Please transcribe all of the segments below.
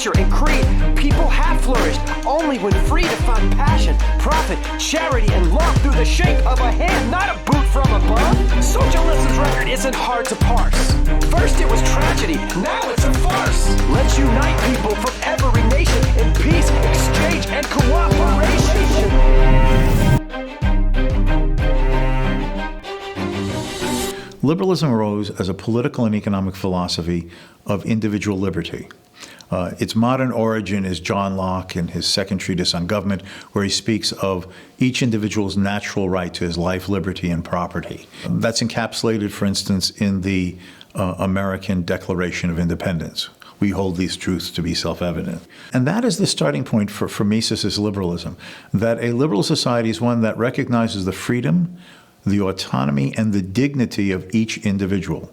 culture, and creed, people have flourished only when free to find passion, profit, charity, and love through the shape of a hand, not a boot from above. Socialism's record isn't hard to parse. First it was tragedy, now it's a farce. Let's unite people from every nation in peace, exchange, and cooperation. Liberalism arose as a political and economic philosophy of individual liberty. Its modern origin is John Locke in his second treatise on government, where he speaks of each individual's natural right to his life, liberty, and property. That's encapsulated, for instance, in the American Declaration of Independence. We hold these truths to be self-evident. And that is the starting point for Mises' liberalism, that a liberal society is one that recognizes the freedom, the autonomy, and the dignity of each individual.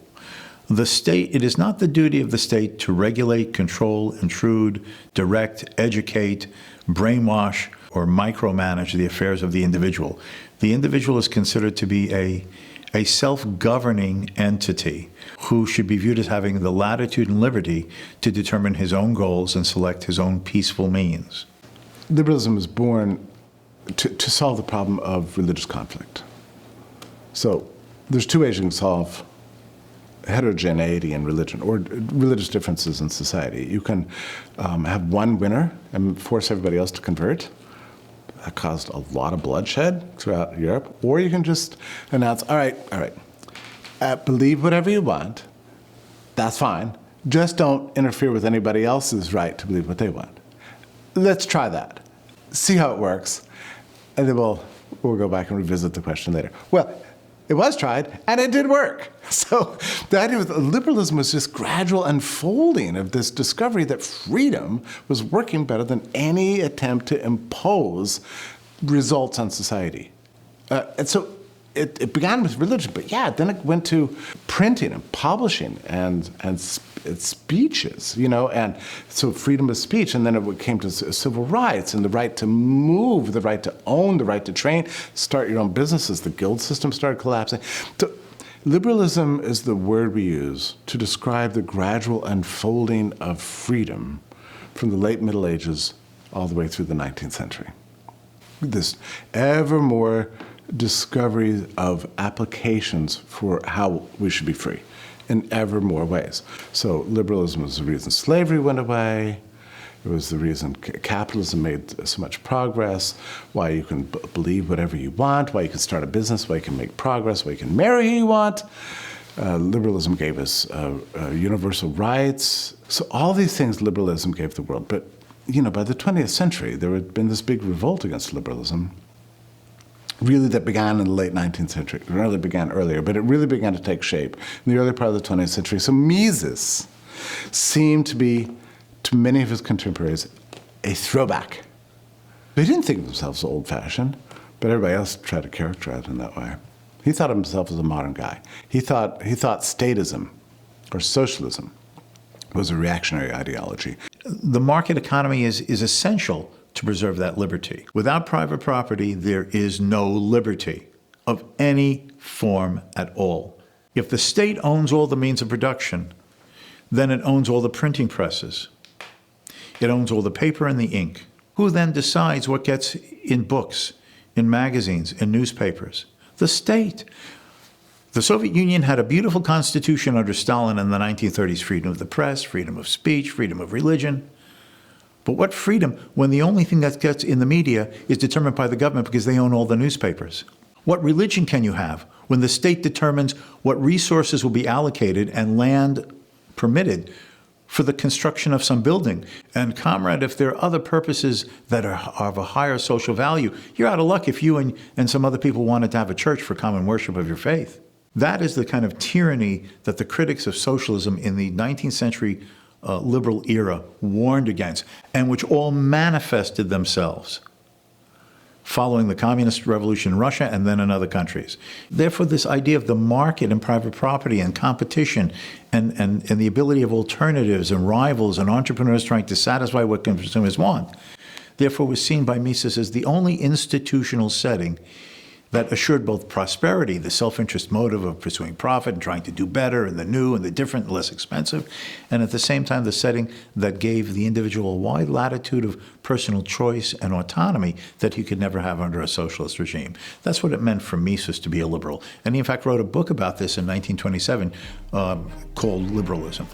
The state, it is not the duty of the state to regulate, control, intrude, direct, educate, brainwash, or micromanage the affairs of the individual. The individual is considered to be a self-governing entity who should be viewed as having the latitude and liberty to determine his own goals and select his own peaceful means. Liberalism was born to solve the problem of religious conflict. So there's two ways you can solve heterogeneity in religion, or religious differences in society. You can have one winner and force everybody else to convert. That caused a lot of bloodshed throughout Europe. Or you can just announce, all right, believe whatever you want, that's fine. Just don't interfere with anybody else's right to believe what they want. Let's try that. See how it works. And then we'll go back and revisit the question later. Well, it was tried, and it did work. So the idea of liberalism was this gradual unfolding of this discovery that freedom was working better than any attempt to impose results on society. And so it began with religion, but yeah, then it went to printing and publishing and speeches, you know, and so freedom of speech, and then it came to civil rights and the right to move, the right to own, the right to train, start your own businesses. The guild system started collapsing. So liberalism is the word we use to describe the gradual unfolding of freedom from the late Middle Ages all the way through the 19th century. This ever more discovery of applications for how we should be free in ever more ways. So liberalism was the reason slavery went away. It was the reason capitalism made so much progress, why you can believe whatever you want, why you can start a business, why you can make progress, why you can marry who you want. Liberalism gave us universal rights. So all these things liberalism gave the world. But you know, by the 20th century, there had been this big revolt against liberalism, really that began in the late 19th century. It really began earlier, but it really began to take shape in the early part of the 20th century. So Mises seemed to be, to many of his contemporaries, a throwback. They didn't think of themselves as old-fashioned, but everybody else tried to characterize him that way. He thought of himself as a modern guy. He thought statism or socialism was a reactionary ideology. The market economy is essential to preserve that liberty. Without private property, there is no liberty of any form at all. If the state owns all the means of production, then it owns all the printing presses. It owns all the paper and the ink. Who then decides what gets in books, in magazines, in newspapers? The state. The Soviet Union had a beautiful constitution under Stalin in the 1930s, freedom of the press, freedom of speech, freedom of religion. But what freedom when the only thing that gets in the media is determined by the government because they own all the newspapers? What religion can you have when the state determines what resources will be allocated and land permitted for the construction of some building? And comrade, if there are other purposes that are of a higher social value, you're out of luck if you and some other people wanted to have a church for common worship of your faith. That is the kind of tyranny that the critics of socialism in the 19th century liberal era warned against, and which all manifested themselves following the communist revolution in Russia and then in other countries. Therefore, this idea of the market and private property and competition and the ability of alternatives and rivals and entrepreneurs trying to satisfy what consumers want, therefore was seen by Mises as the only institutional setting that assured both prosperity, the self-interest motive of pursuing profit and trying to do better and the new and the different and less expensive, and at the same time the setting that gave the individual a wide latitude of personal choice and autonomy that you could never have under a socialist regime. That's what it meant for Mises to be a liberal. And he in fact wrote a book about this in 1927 called Liberalism.